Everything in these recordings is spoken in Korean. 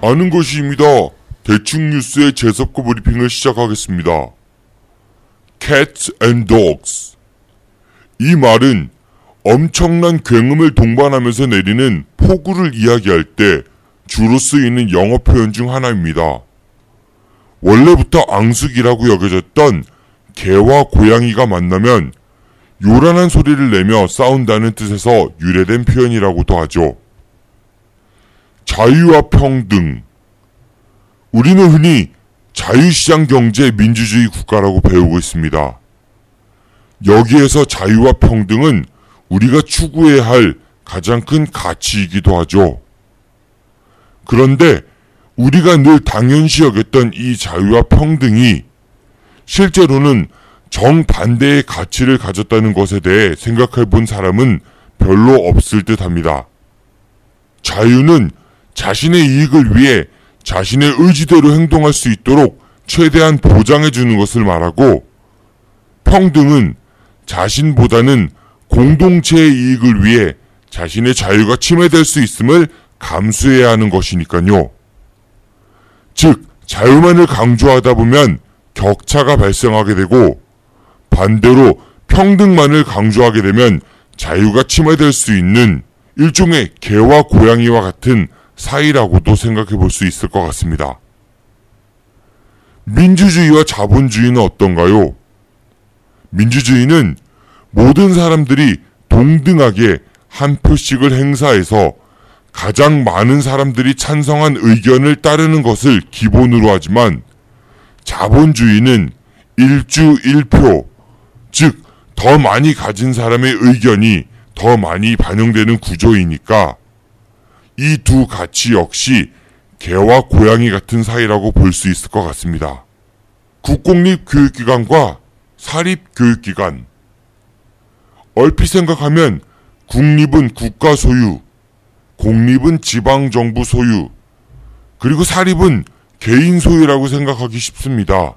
아는 것입니다. 대충 뉴스의 재석고 브리핑을 시작하겠습니다. Cats and Dogs. 이 말은 엄청난 굉음을 동반하면서 내리는 폭우를 이야기할 때 주로 쓰이는 영어 표현 중 하나입니다. 원래부터 앙숙이라고 여겨졌던 개와 고양이가 만나면 요란한 소리를 내며 싸운다는 뜻에서 유래된 표현이라고도 하죠. 자유와 평등. 우리는 흔히 자유시장 경제 민주주의 국가라고 배우고 있습니다. 여기에서 자유와 평등은 우리가 추구해야 할 가장 큰 가치이기도 하죠. 그런데 우리가 늘 당연시 여겼던 이 자유와 평등이 실제로는 정반대의 가치를 가졌다는 것에 대해 생각해 본 사람은 별로 없을 듯 합니다. 자유는 자신의 이익을 위해 자신의 의지대로 행동할 수 있도록 최대한 보장해 주는 것을 말하고, 평등은 자신보다는 공동체의 이익을 위해 자신의 자유가 침해될 수 있음을 감수해야 하는 것이니까요. 즉, 자유만을 강조하다 보면 격차가 발생하게 되고, 반대로 평등만을 강조하게 되면 자유가 침해될 수 있는 일종의 개와 고양이와 같은 사이라고도 생각해 볼 수 있을 것 같습니다. 민주주의와 자본주의는 어떤가요? 민주주의는 모든 사람들이 동등하게 한 표씩을 행사해서 가장 많은 사람들이 찬성한 의견을 따르는 것을 기본으로 하지만, 자본주의는 일주 일표, 즉 더 많이 가진 사람의 의견이 더 많이 반영되는 구조이니까 이 두 가치 역시 개와 고양이 같은 사이라고 볼 수 있을 것 같습니다. 국공립 교육기관과 사립 교육기관. 얼핏 생각하면 국립은 국가 소유, 공립은 지방정부 소유, 그리고 사립은 개인 소유라고 생각하기 쉽습니다.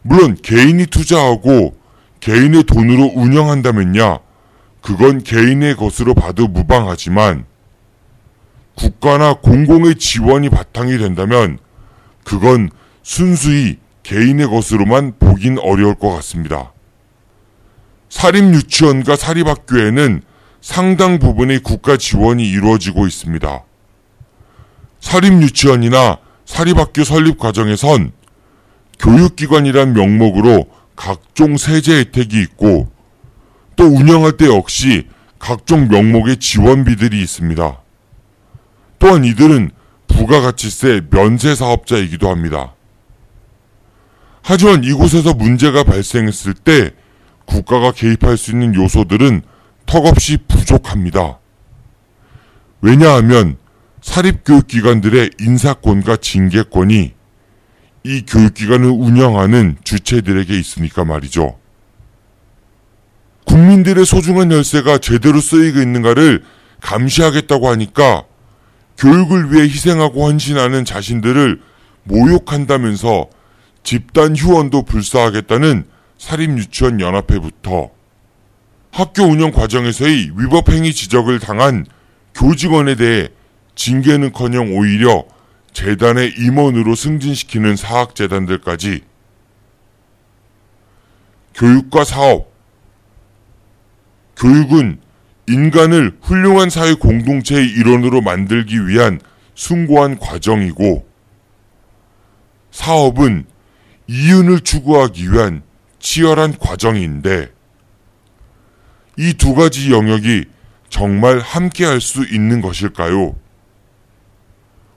물론 개인이 투자하고 개인의 돈으로 운영한다면야 그건 개인의 것으로 봐도 무방하지만, 국가나 공공의 지원이 바탕이 된다면 그건 순수히 개인의 것으로만 보긴 어려울 것 같습니다. 사립유치원과 사립학교에는 상당 부분의 국가 지원이 이루어지고 있습니다. 사립유치원이나 사립학교 설립 과정에선 교육기관이란 명목으로 각종 세제 혜택이 있고, 또 운영할 때 역시 각종 명목의 지원비들이 있습니다. 또한 이들은 부가가치세 면세 사업자이기도 합니다. 하지만 이곳에서 문제가 발생했을 때 국가가 개입할 수 있는 요소들은 턱없이 부족합니다. 왜냐하면 사립교육기관들의 인사권과 징계권이 이 교육기관을 운영하는 주체들에게 있으니까 말이죠. 국민들의 소중한 열쇠가 제대로 쓰이고 있는가를 감시하겠다고 하니까 교육을 위해 희생하고 헌신하는 자신들을 모욕한다면서 집단 휴원도 불사하겠다는 사립유치원연합회부터 학교 운영 과정에서의 위법행위 지적을 당한 교직원에 대해 징계는커녕 오히려 재단의 임원으로 승진시키는 사학재단들까지, 교육과 사업. 교육은 인간을 훌륭한 사회 공동체의 일원으로 만들기 위한 숭고한 과정이고, 사업은 이윤을 추구하기 위한 치열한 과정인데, 이 두 가지 영역이 정말 함께 할 수 있는 것일까요?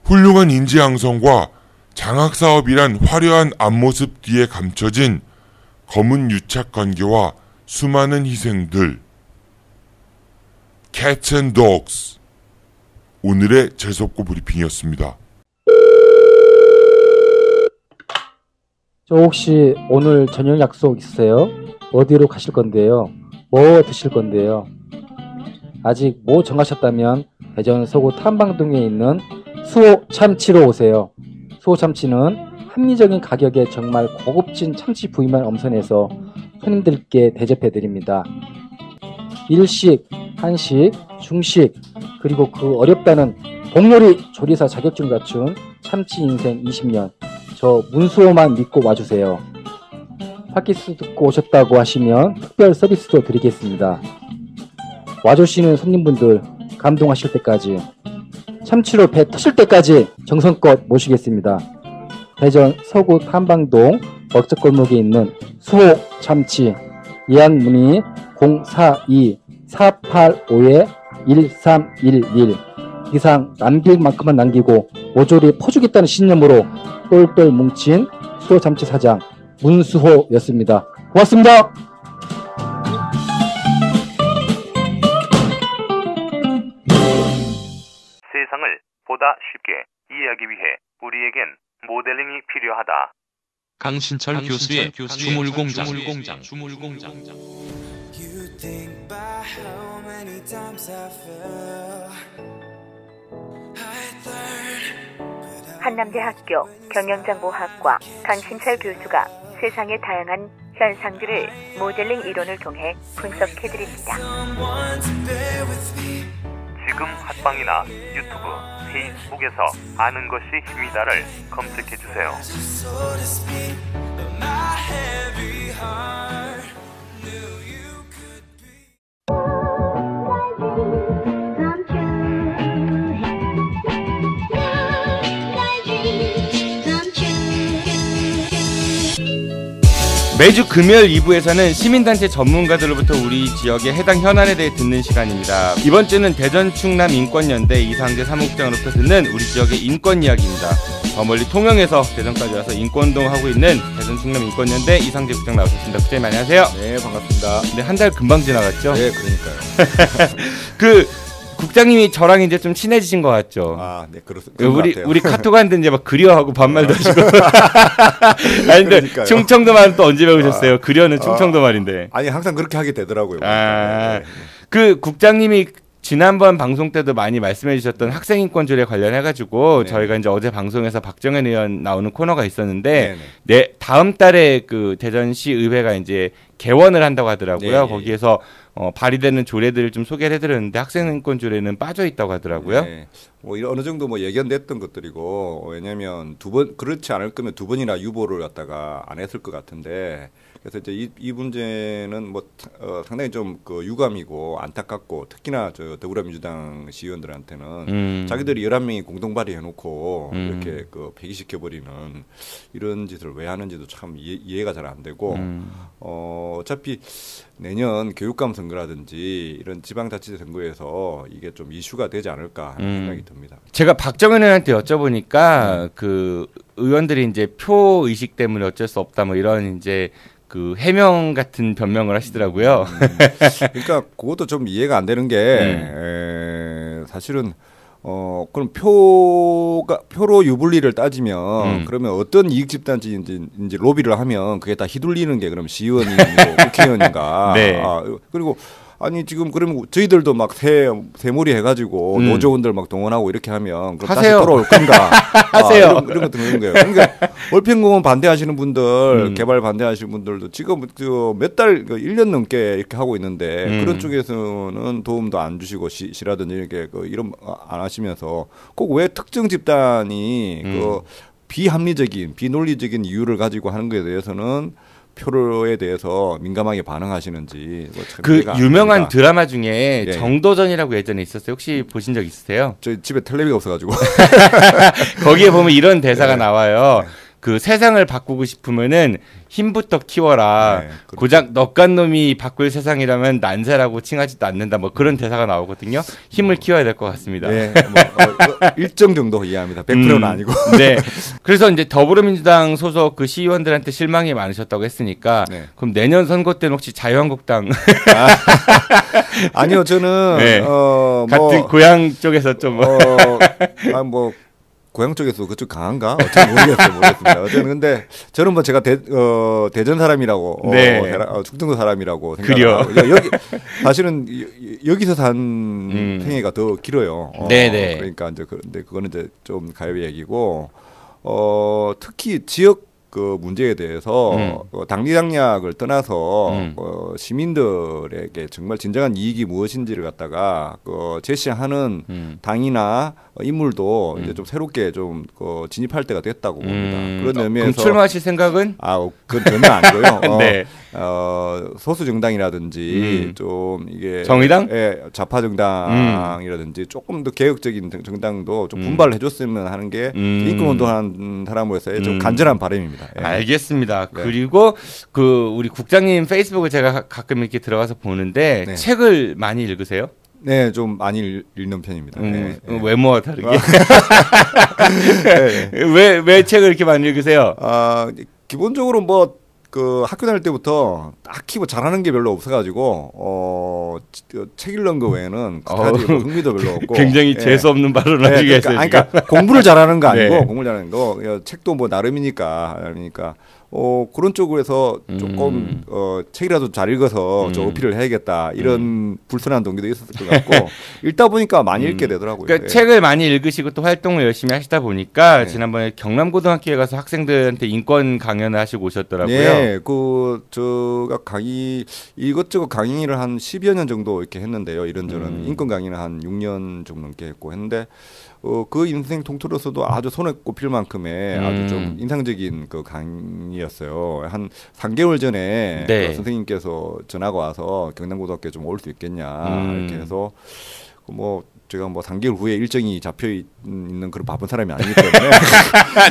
훌륭한 인재 양성과 장학사업이란 화려한 앞모습 뒤에 감춰진 검은 유착 관계와 수많은 희생들. Cats and Dogs. 오늘의 재석고 브리핑이었습니다. 저 혹시 오늘 저녁 약속 있으세요? 어디로 가실 건데요? 뭐 드실 건데요? 아직 뭐 정하셨다면 대전 서구 탐방동에 있는 수호 참치로 오세요. 수호 참치는 합리적인 가격에 정말 고급진 참치 부위만 엄선해서 손님들께 대접해 드립니다. 일식, 한식, 중식, 그리고 그 어렵다는 복요리 조리사 자격증 갖춘 참치 인생 20년 저 문수호만 믿고 와주세요. 팟캐스트 듣고 오셨다고 하시면 특별 서비스도 드리겠습니다. 와주시는 손님분들 감동하실 때까지 참치로 배 터질 때까지 정성껏 모시겠습니다. 대전 서구 탐방동 먹적골목에 있는 수호 참치 예약 문의 042-485-1311 이상 남길 만큼만 남기고 모조리 퍼주겠다는 신념으로 똘똘 뭉친 수호 참치 사장 문수호였습니다. 고맙습니다. 세상을 보다 쉽게 이해하기 위해 우리에겐 모델링이 필요하다. 강신철 교수의 주물공장. You think about how many times I fell. I learned, but I 한남대학교 경영정보학과 강신철 교수가 세상의 다양한 현상들을 모델링 이론을 통해 분석해드립니다. someone to bear with me. 지금 팟빵이나 유튜브, 페이스북에서 아는 것이 힘이다를 검색해 주세요. So to speak, but my heavy heart knew you could be. 매주 금요일 2부에서는 시민단체 전문가들로부터 우리 지역의 해당 현안에 대해 듣는 시간입니다. 이번 주는 대전 충남 인권연대 이상재 사무국장으로부터 듣는 우리 지역의 인권 이야기입니다. 저 멀리 통영에서 대전까지 와서 인권운동 하고 있는 대전 충남 인권연대 이상재 국장 나오셨습니다. 국장님 안녕하세요. 네, 반갑습니다. 근데 한 달 금방 지나갔죠? 네, 그러니까요. 국장님이 저랑 이제 좀 친해지신 것 같죠? 아, 네, 그런 우리 카톡 하는데 이제 막 그려하고 반말도 하시고. 아니, 근데 그러니까요. 충청도 말은 또 언제 배우셨어요? 그려는 충청도 말인데. 아니, 항상 그렇게 하게 되더라고요. 아, 네. 그 국장님이 지난번 방송 때도 많이 말씀해 주셨던 학생인권조례 관련해가지고 네. 저희가 이제 어제 방송에서 박정현 의원 나오는 코너가 있었는데 네네. 다음 달에 그 대전시 의회가 이제 개원을 한다고 하더라고요. 네, 거기에서 발의되는 조례들을 좀 소개를 해드렸는데 학생인권조례는 빠져 있다고 하더라고요. 네. 뭐 어느 정도 뭐 예견됐던 것들이고 왜냐하면 그렇지 않을 거면 두 번이나 유보를 갖다가 안 했을 것 같은데 그래서 이제 이 문제는 뭐 상당히 좀 그 유감이고 안타깝고 특히나 저 더불어민주당 시의원들한테는 자기들이 11명이 공동 발의해놓고 이렇게 그 폐기시켜 버리는 이런 짓을 왜 하는지도 참 이해가 잘 안 되고 어차피 내년 교육감 선거라든지 이런 지방자치제 선거에서 이게 좀 이슈가 되지 않을까 하는 생각이 듭니다. 제가 박정현 의원한테 여쭤보니까 그 의원들이 이제 표 의식 때문에 어쩔 수 없다 뭐 이런 이제 그 해명 같은 변명을 하시더라고요. 그러니까 그것도 좀 이해가 안 되는 게 사실은 그럼 표로 유불리를 따지면 그러면 어떤 이익 집단지인지 로비를 하면 그게 다 휘둘리는 게 그럼 시의원이고 국회의원인가? 네. 그리고 아니 지금 그러면 저희들도 막 새몰이 해가지고 노조원들 막 동원하고 이렇게 하면 그럼 다시 하세요. 돌아올 건가? 하세요. 이런 것도 그런 거예요. 그러니까 월평공원 반대하시는 분들, 개발 반대하시는 분들도 지금 몇 달, 1년 넘게 이렇게 하고 있는데 그런 쪽에서는 도움도 안 주시고 시라든지 이렇게 이런 안 하시면서 꼭 왜 특정 집단이 그 비합리적인, 비논리적인 이유를 가지고 하는 것에 대해서는 표로에 대해서 민감하게 반응하시는지 그 유명한 됩니다. 드라마 중에 예. 정도전이라고 예전에 있었어요. 혹시 보신 적 있으세요? 저희 집에 텔레비가 없어가지고 거기에 보면 이런 대사가 네. 나와요. 그 세상을 바꾸고 싶으면은 힘부터 키워라. 네, 그렇죠. 고작 넉간 놈이 바꿀 세상이라면 난세라고 칭하지도 않는다. 뭐 그런 대사가 나오거든요. 힘을 키워야 될 것 같습니다. 네, 뭐, 일정 정도 이해합니다. 100%는 아니고. 네. 그래서 이제 더불어민주당 소속 그 시의원들한테 실망이 많으셨다고 했으니까 네. 그럼 내년 선거 때는 혹시 자유한국당 아니요, 저는 네. 같은 고향 쪽에서 좀 뭐 고향 쪽에서 그쪽 강한가? 어떻게 모르겠습니다. 어쨌든 근데 저는 뭐 제가 대전 사람이라고, 네. 충청도 사람이라고 그래요. 생각하고 여기 사실은 여기서 산 생애가 더 길어요. 네네. 그러니까 이제 근데 그거는 이제 좀 가요 얘기고, 특히 지역 그 문제에 대해서 당리당략을 떠나서 시민들에게 정말 진정한 이익이 무엇인지를 갖다가 제시하는 당이나 인물도 이제 좀 새롭게 좀 진입할 때가 됐다고 봅니다. 그런 의미에서 그럼 출마하실 생각은? 그건 전혀 아니고요. 네. 소수 정당이라든지 좀 이게 정의당? 예, 좌파 정당이라든지 조금 더 개혁적인 정당도 좀 분발을 해줬으면 하는 게 인권 운동하는 사람으로서의 좀 간절한 바람입니다. 예. 알겠습니다. 네. 그리고 그 우리 국장님 페이스북을 제가 가끔 이렇게 들어가서 보는데 네. 책을 많이 읽으세요? 네, 좀 많이 읽는 편입니다. 네, 네. 외모와 다르게. 왜 책을 이렇게 많이 읽으세요? 기본적으로 뭐 그 학교 다닐 때부터 딱히 뭐 잘하는 게 별로 없어가지고 책 읽는 거 외에는 그다지 뭐 흥미도 별로 없고 굉장히 재수 없는 발언을 하시게 했어요. 그러니까 공부를 잘하는 거 아니고 네. 공부를 잘하는 거 책도 뭐 나름이니까 그런 쪽으로 해서 조금 책이라도 잘 읽어서 좀 어필을 해야겠다 이런 불순한 동기도 있었을 것 같고 읽다 보니까 많이 읽게 되더라고요. 그러니까 예. 책을 많이 읽으시고 또 활동을 열심히 하시다 보니까 네. 지난번에 경남고등학교에 가서 학생들한테 인권 강연을 하시고 오셨더라고요. 네, 제가 이것저것 강의를 한 10여 년 정도 이렇게 했는데요. 이런저런 인권 강의는 한 6년 정도 넘게 했고 했는데 그 인생 통틀어서도 아주 손에 꼽힐 만큼의 아주 좀 인상적인 그 강의였어요. 한 3개월 전에 네. 그 선생님께서 전화가 와서 경남고등학교에 좀 올 수 있겠냐 이렇게 해서 제가 3개월 후에 일정이 잡혀 있는 그런 바쁜 사람이 아니기 때문에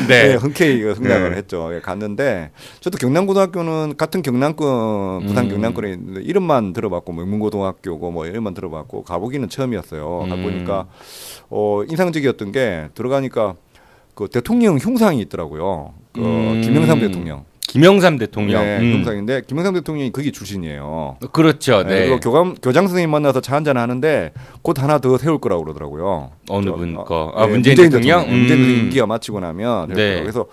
네. 네, 흔쾌히 승낙을 했죠. 예, 갔는데 저도 경남고등학교는 같은 경남권 부산 경남권에 있는데 이름만 들어봤고 명문고등학교고 뭐 이름만 들어봤고 가보기는 처음이었어요. 가보니까 인상적이었던 게 들어가니까 그 대통령 흉상이 있더라고요. 김영삼 대통령. 김영삼 대통령. 네, 흉상인데 김영삼 대통령이 거기 출신이에요. 그렇죠. 네. 그리고 교장 선생님 만나서 차 한잔 하는데 곧 하나 더 세울 거라고 그러더라고요. 어느 분 거? 네, 문재인 대통령? 문재인 대통령 임기가 마치고 나면 네. 그래서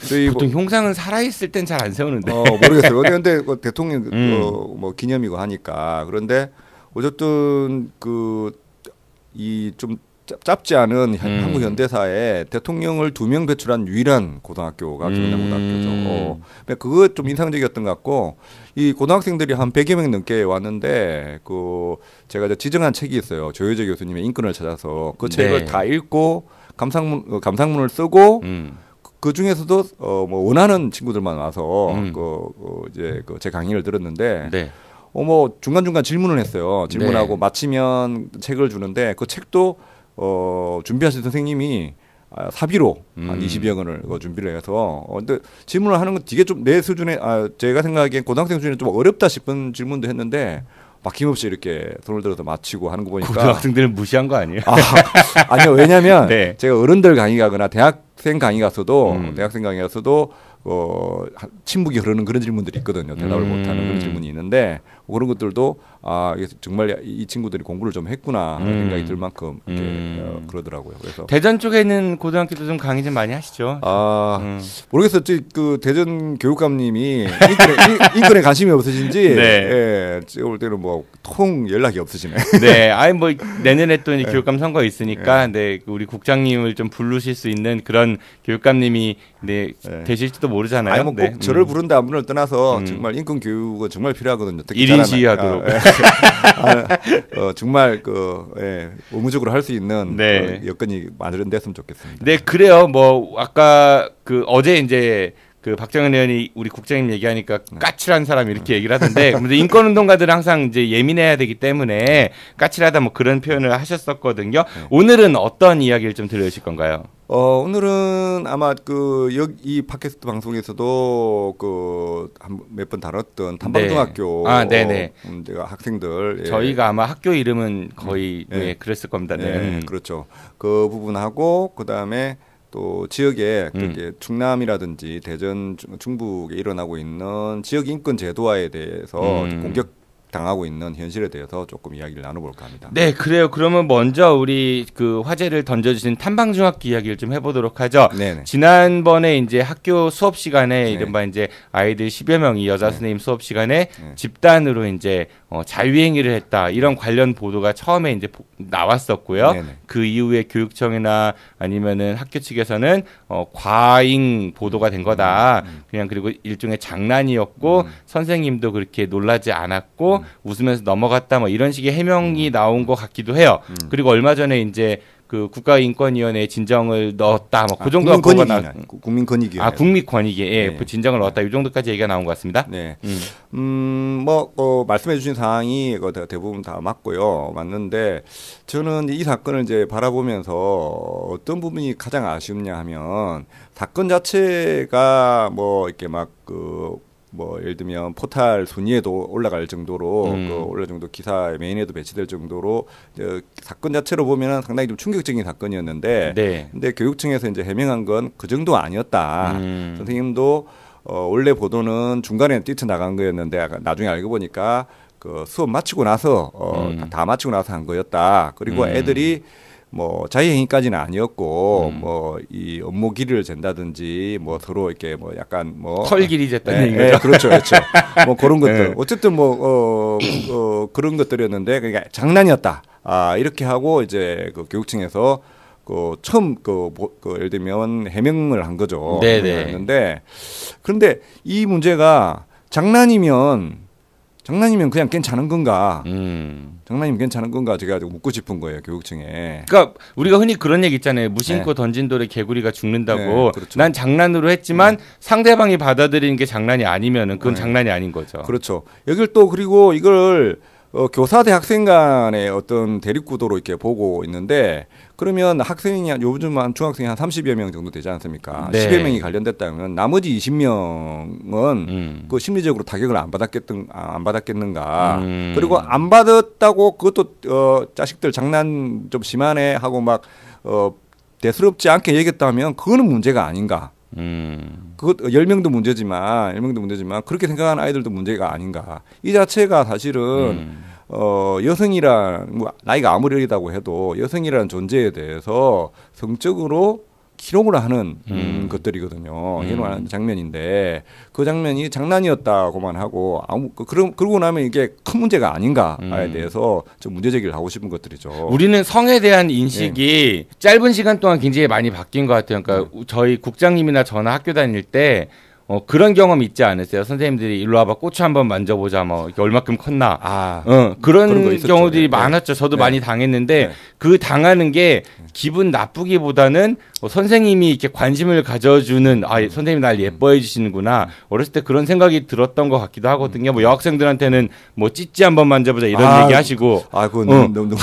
저희 보통 흉상은 살아 있을 땐 잘 안 세우는데. 모르겠어요. 근데 대통령 뭐 기념이고 하니까 그런데 어쨌든 이 좀 짧지 않은 한국 현대사에 대통령을 2명 배출한 유일한 고등학교가 경남고등학교죠. 그거 좀 인상적이었던 것 같고 이 고등학생들이 한 100여 명 넘게 왔는데 제가 지정한 책이 있어요. 조효재 교수님의 인권을 찾아서 그 책을 네. 다 읽고 감상문을 쓰고 그 중에서도 뭐 원하는 친구들만 와서 이제 제 강의를 들었는데. 네. 뭐 중간중간 질문을 했어요. 질문하고 네. 마치면 책을 주는데 그 책도 준비하신 선생님이 사비로 한 20여 권을 준비를 해서 근데 질문을 하는 건 되게 좀 내 수준에 제가 생각하기엔 고등학생 수준에 좀 어렵다 싶은 질문도 했는데 막힘없이 이렇게 손을 들어서 마치고 하는 거 보니까 고등학생들은 무시한 거 아니에요? 아니요. 왜냐하면 네. 제가 어른들 강의 가거나 대학생 강의 갔어도 침묵이 흐르는 그런 질문들이 있거든요. 대답을 못하는 그런 질문이 있는데 그런 것들도 정말 이 친구들이 공부를 좀 했구나 하는 생각이 들 만큼 이렇게 그러더라고요. 그래서 대전 쪽에 있는 고등학교도 좀 강의 좀 많이 하시죠. 모르겠어요. 그 대전 교육감님이 인권에 관심이 없으신지 네. 제가 볼 때는 뭐 통 연락이 없으시네. 네, 뭐 내년에 또 이제 교육감 선거 있으니까 우리 국장님을 좀 부르실 수 있는 그런 교육감님이 되실지도 모르잖아요. 꼭 저를 부른다 안 부른다 떠나서 정말 인권 교육은 정말 필요하거든요. 1인 시위하도록. 정말 의무적으로 할 수 있는 여건이 마련됐으면 좋겠습니다. 네, 그래요. 아까 어제 이제 박정현 의원이 우리 국장님 얘기하니까 까칠한 사람 이렇게 얘기를 하던데 근데 인권운동가들은 항상 이제 예민해야 되기 때문에 까칠하다 뭐 그런 표현을 하셨었거든요. 오늘은 어떤 이야기를 좀 들려주실 건가요? 오늘은 아마 이 팟캐스트 방송에서도 몇 번 다뤘던 탐방중학교 네네. 문제가 학생들 저희가 아마 학교 이름은 거의 그랬을 겁니다. 네. 그렇죠. 그 부분하고 그다음에 또 지역에 충남이라든지 대전, 충북에 일어나고 있는 지역 인권 제도화에 대해서 공격 당하고 있는 현실에 대해서 조금 이야기를 나눠볼까 합니다. 네, 그래요. 그러면 먼저 우리 그 화제를 던져주신 탐방중학교 이야기를 좀 해보도록 하죠. 네네. 지난번에 이제 학교 수업 시간에 네. 이른바 이제 아이들 10여 명이 여자 네. 선생님 수업 시간에 네. 집단으로 이제 자유행위를 했다 이런 관련 보도가 처음에 이제 나왔었고요. 네네. 그 이후에 교육청이나 아니면은 학교 측에서는 과잉 보도가 된 거다. 그냥 그리고 일종의 장난이었고 선생님도 그렇게 놀라지 않았고 웃으면서 넘어갔다 뭐 이런 식의 해명이 나온 것 같기도 해요. 그리고 얼마 전에 이제 그 국가인권위원회에 진정을 넣었다 뭐 그 정도가 보고나 국민권익위원회. 국민권익위에 예, 네. 그 진정을 넣었다 이 정도까지 얘기가 나온 것 같습니다. 네. 말씀해주신 사항이 대부분 다 맞고요. 맞는데 저는 이 사건을 이제 바라보면서 어떤 부분이 가장 아쉽냐 하면 사건 자체가 뭐 이렇게 뭐 예를 들면 포탈 순위에도 올라갈 정도로 올라갈 정도 기사의 메인에도 배치될 정도로 사건 자체로 보면은 상당히 좀 충격적인 사건이었는데, 네. 근데 교육청에서 이제 해명한 건 그 정도 아니었다. 선생님도 원래 보도는 중간에 뛰쳐나간 거였는데 나중에 알고 보니까 그 수업 마치고 나서 다 마치고 나서 한 거였다. 그리고 애들이 뭐 자유행위까지는 아니었고 뭐 이 업무 길이를 잰다든지 뭐 서로 이렇게 뭐 약간 뭐 털 길이 쟀다는 얘기죠. 그렇죠. 뭐 그런 것들 어쨌든 뭐 그런 것들이었는데 그러니까 장난이었다. 이렇게 하고 이제 그 교육청에서 그 처음 예를 들면 해명을 한 거죠. 네네. 그런데 그런데 이 문제가 장난이면 그냥 괜찮은 건가? 장난이면 괜찮은 건가? 제가 묻고 싶은 거예요, 교육청에. 그러니까 우리가 흔히 그런 얘기 있잖아요. 무심코 던진 돌에 개구리가 죽는다고. 네, 그렇죠. 난 장난으로 했지만 상대방이 받아들이는 게 장난이 아니면은 그건 장난이 아닌 거죠. 그렇죠. 여길 또 그리고 이걸 교사 대 학생 간의 어떤 대립구도로 이렇게 보고 있는데 그러면 학생이 요즘 한 중학생이 한 30여 명 정도 되지 않습니까? 네. 10여 명이 관련됐다면 나머지 20명은 그 심리적으로 타격을 안 받았겠는가? 그리고 안 받았다고 그것도 자식들 장난 좀 심하네 하고 막 대수롭지 않게 얘기했다면 그거는 문제가 아닌가? 그것 10명도 문제지만 그렇게 생각하는 아이들도 문제가 아닌가? 이 자체가 사실은 여성이란 뭐 나이가 아무리 어리다고 해도 여성이라는 존재에 대해서 성적으로 기록을 하는 것들이거든요. 기록을 하는 장면인데 그 장면이 장난이었다고만 하고 그러고 나면 이게 큰 문제가 아닌가에 대해서 좀 문제 제기를 하고 싶은 것들이죠. 우리는 성에 대한 인식이 짧은 시간 동안 굉장히 많이 바뀐 것 같아요. 그러니까 저희 국장님이나 저나 학교 다닐 때 그런 경험 있지 않으세요? 선생님들이 일로 와봐 고추 한번 만져보자 뭐 이게 얼마큼 컸나 그런 경우들이 많았죠. 저도 많이 당했는데 그 당하는 게 기분 나쁘기보다는 선생님이 이렇게 관심을 가져주는 선생님이 날 예뻐해 주시는구나 어렸을 때 그런 생각이 들었던 것 같기도 하거든요. 뭐 여학생들한테는 뭐 찌찌 한번 만져보자 이런 얘기 하시고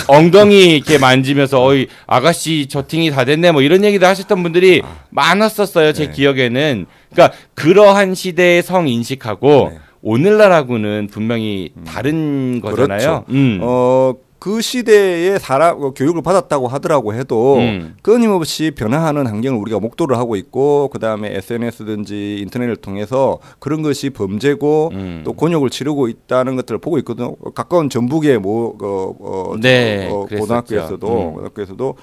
엉덩이 이렇게 만지면서 아가씨 저팅이 다 됐네 뭐 이런 얘기도 하셨던 분들이 많았었어요. 제 기억에는. 그러니까 그러한 시대의 성 인식하고 오늘날하고는 분명히 다른 거잖아요. 그렇죠. 그 시대에 교육을 받았다고 하더라고 해도 끊임없이 변화하는 환경을 우리가 목도를 하고 있고 그다음에 SNS든지 인터넷을 통해서 그런 것이 범죄고 또 곤욕을 치르고 있다는 것들을 보고 있거든요. 가까운 전북의 고등학교에서도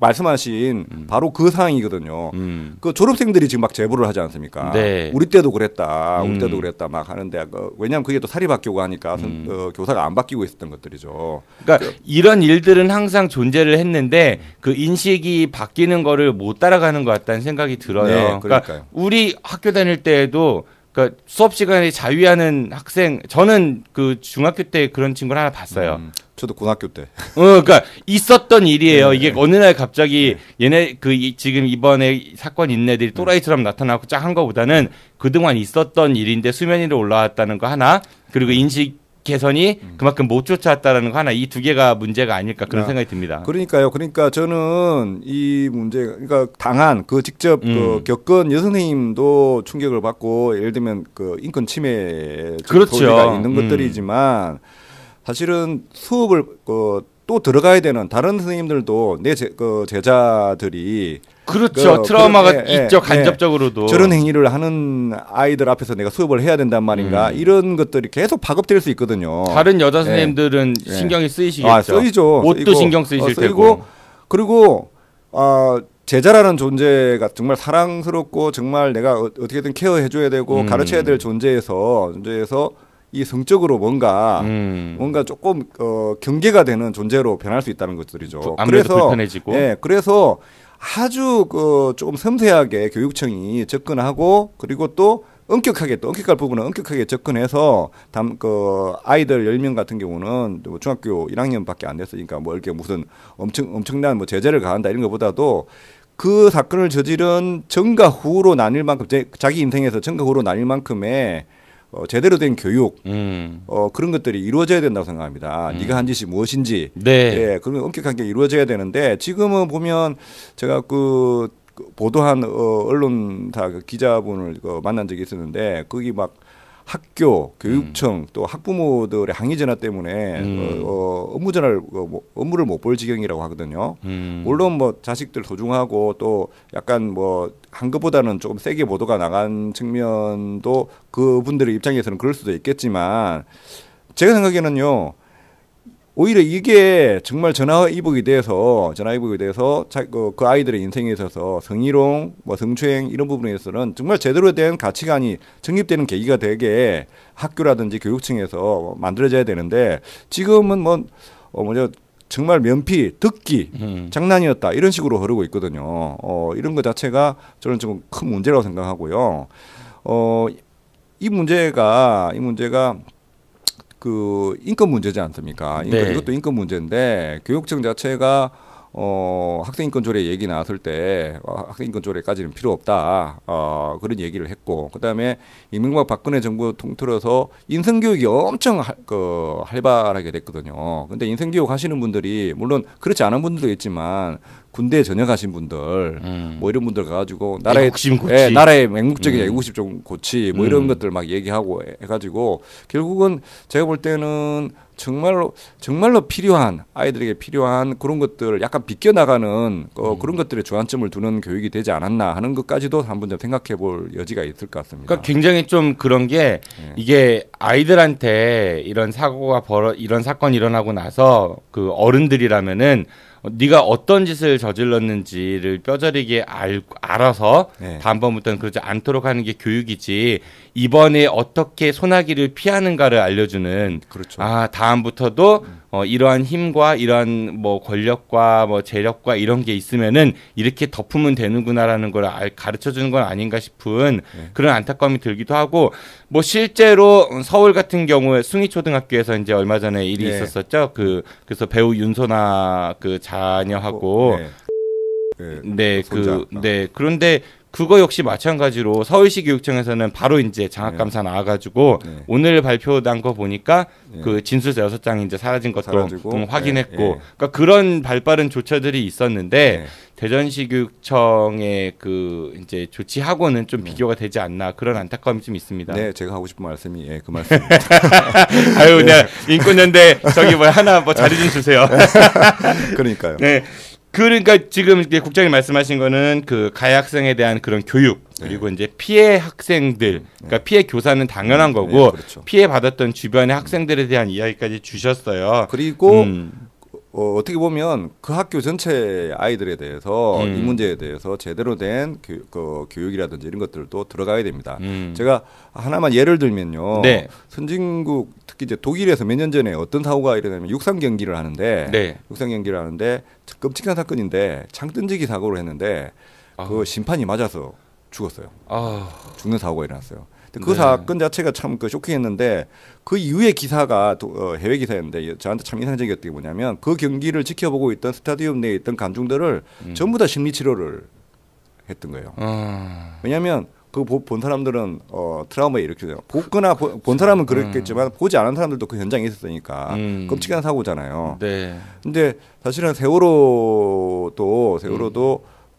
말씀하신 바로 그 상황이거든요. 그 졸업생들이 지금 막 제보를 하지 않습니까? 네. 우리 때도 그랬다 막 하는데 왜냐하면 그게 또 살이 바뀌고 하니까 교사가 안 바뀌고 있었던 것들이죠. 그러니까 이런 일들은 항상 존재를 했는데 그 인식이 바뀌는 거를 못 따라가는 것 같다는 생각이 들어요. 네, 그러니까 우리 학교 다닐 때에도 그러니까 수업 시간에 자유하는 학생 저는 그 중학교 때 그런 친구를 하나 봤어요. 저도 고등학교 때. 그러니까 있었던 일이에요. 이게 어느 날 갑자기 얘네 지금 이번에 사건 있는 애들이 또라이처럼 나타나고 쫙 한 거보다는 그동안 있었던 일인데 수면 위로 올라왔다는 거 하나 그리고 인식 개선이 그만큼 못 쫓아왔다는 거 하나 이 두 개가 문제가 아닐까 그런 생각이 듭니다. 그러니까요. 그러니까 저는 이 문제 그러니까 당한 직접 겪은 여선생님도 충격을 받고 예를 들면 인권 침해 그렇죠. 소리가 있는 것들이지만 사실은 수업을 또 들어가야 되는 다른 선생님들도 내 제자들이 그렇죠. 트라우마가 있죠. 간접적으로도. 저런 행위를 하는 아이들 앞에서 내가 수업을 해야 된단 말인가. 이런 것들이 계속 파급될 수 있거든요. 다른 여자 선생님들은 신경이 쓰이시겠죠. 쓰이죠. 옷도 쓰이고, 신경 쓰이실 쓰이고, 테고. 그리고 제자라는 존재가 정말 사랑스럽고 정말 내가 어떻게든 케어해줘야 되고 가르쳐야 될 존재에서 이 성적으로 뭔가 조금 경계가 되는 존재로 변할 수 있다는 것들이죠. 아무래도 불편해지고. 그래서 아주 조금 섬세하게 교육청이 접근하고 그리고 또 엄격할 부분은 엄격하게 접근해서 아이들 10명 같은 경우는 뭐 중학교 1학년밖에 안 됐으니까 뭐 이렇게 무슨 엄청난 뭐 제재를 가한다 이런 것보다도 그 사건을 저지른 전과 후로 나뉠 만큼 자기 인생에서 전과 후로 나뉠 만큼의 제대로 된 교육 그런 것들이 이루어져야 된다고 생각합니다. 네가 한 짓이 무엇인지 그런 엄격하게 이루어져야 되는데 지금은 보면 제가 그 보도한 언론사 기자분을 만난 적이 있었는데 거기 막 학교, 교육청 또 학부모들의 항의 전화 때문에 업무를 못 볼 지경이라고 하거든요. 물론 뭐 자식들 소중하고 또 약간 뭐 한 것보다는 조금 세게 보도가 나간 측면도 그분들의 입장에서는 그럴 수도 있겠지만 제가 생각에는요. 오히려 이게 정말 전화위복이 돼서 그 아이들의 인생에 있어서 성희롱, 뭐 성추행 이런 부분에 있어서는 정말 제대로 된 가치관이 정립되는 계기가 되게 학교라든지 교육청에서 만들어져야 되는데 지금은 정말 면피, 듣기, 장난이었다 이런 식으로 흐르고 있거든요. 이런 것 자체가 저는 좀 큰 문제라고 생각하고요. 이 문제가 그 인권 문제지 않습니까? 이것도 인권 문제인데 교육청 자체가 학생인권 조례 얘기 나왔을 때 학생인권 조례까지는 필요 없다 그런 얘기를 했고 그다음에 이명박 박근혜 정부 통틀어서 인성교육이 엄청 활발하게 됐거든요. 근데 인성교육 하시는 분들이 물론 그렇지 않은 분들도 있지만 군대 전역하신 분들 뭐 이런 분들 가가지고 나라의 맹목적인 애국심 좀 고치 뭐 이런 것들 막 얘기하고 해가지고 결국은 제가 볼 때는 정말로 필요한 아이들에게 필요한 그런 것들 약간 비껴나가는 그런 것들에 주안점을 두는 교육이 되지 않았나 하는 것까지도 한번 좀 생각해 볼 여지가 있을 것 같습니다. 그러니까 굉장히 좀 그런 게 이게 아이들한테 이런 사건이 일어나고 나서 그 어른들이라면은 네가 어떤 짓을 저질렀는지를 뼈저리게 알아서 다음번부터는 그러지 않도록 하는 게 교육이지 이번에 어떻게 소나기를 피하는가를 알려주는 그렇죠. 다음부터도 이러한 힘과 이러한 뭐 권력과 뭐 재력과 이런 게 있으면은 이렇게 덮으면 되는구나라는 걸 가르쳐 주는 건 아닌가 싶은 그런 안타까움이 들기도 하고 뭐 실제로 서울 같은 경우에 숭이초등학교에서 이제 얼마 전에 일이 있었었죠. 그래서 배우 윤소나 그 자녀하고 그런데 그거 역시 마찬가지로 서울시 교육청에서는 바로 이제 장학감사 나와가지고 오늘 발표난 거 보니까 그 진술서 6장이 이제 사라진 것도 확인했고 그러니까 그런 발빠른 조처들이 있었는데 대전시 교육청의 그 이제 조치하고는 좀 비교가 되지 않나 그런 안타까움이 좀 있습니다. 네, 제가 하고 싶은 말씀이 그 말씀. 아유, 인권연대 저기 하나 자리 좀 주세요. 그러니까요. 네. 그러니까 지금 이제 국장님 말씀하신 거는 그 가해 학생에 대한 그런 교육 그리고 이제 피해 학생들 그러니까 피해 교사는 당연한 거고 그렇죠. 피해 받았던 주변의 학생들에 대한 이야기까지 주셨어요. 그리고 어떻게 보면 그 학교 전체 아이들에 대해서 이 문제에 대해서 제대로 된 교육이라든지 이런 것들도 들어가야 됩니다. 제가 하나만 예를 들면요. 선진국 특히 이제 독일에서 몇 년 전에 어떤 사고가 일어나면 육상 경기를 하는데 끔찍한 사건인데 창 던지기 사고를 했는데 그 심판이 맞아서 죽었어요. 죽는 사고가 일어났어요. 그 사건 자체가 참 쇼킹했는데 그 이후의 기사가 해외 기사였는데 저한테 참 인상적이었던 게 뭐냐면 그 경기를 지켜보고 있던 스타디움 내에 있던 관중들을 전부 다 심리 치료를 했던 거예요. 왜냐하면 그 본 사람들은 트라우마에 일으켜요. 보거나 본 사람은 그랬겠지만 보지 않은 사람들도 그 현장에 있었으니까 끔찍한 사고잖아요. 근데 사실은 세월호도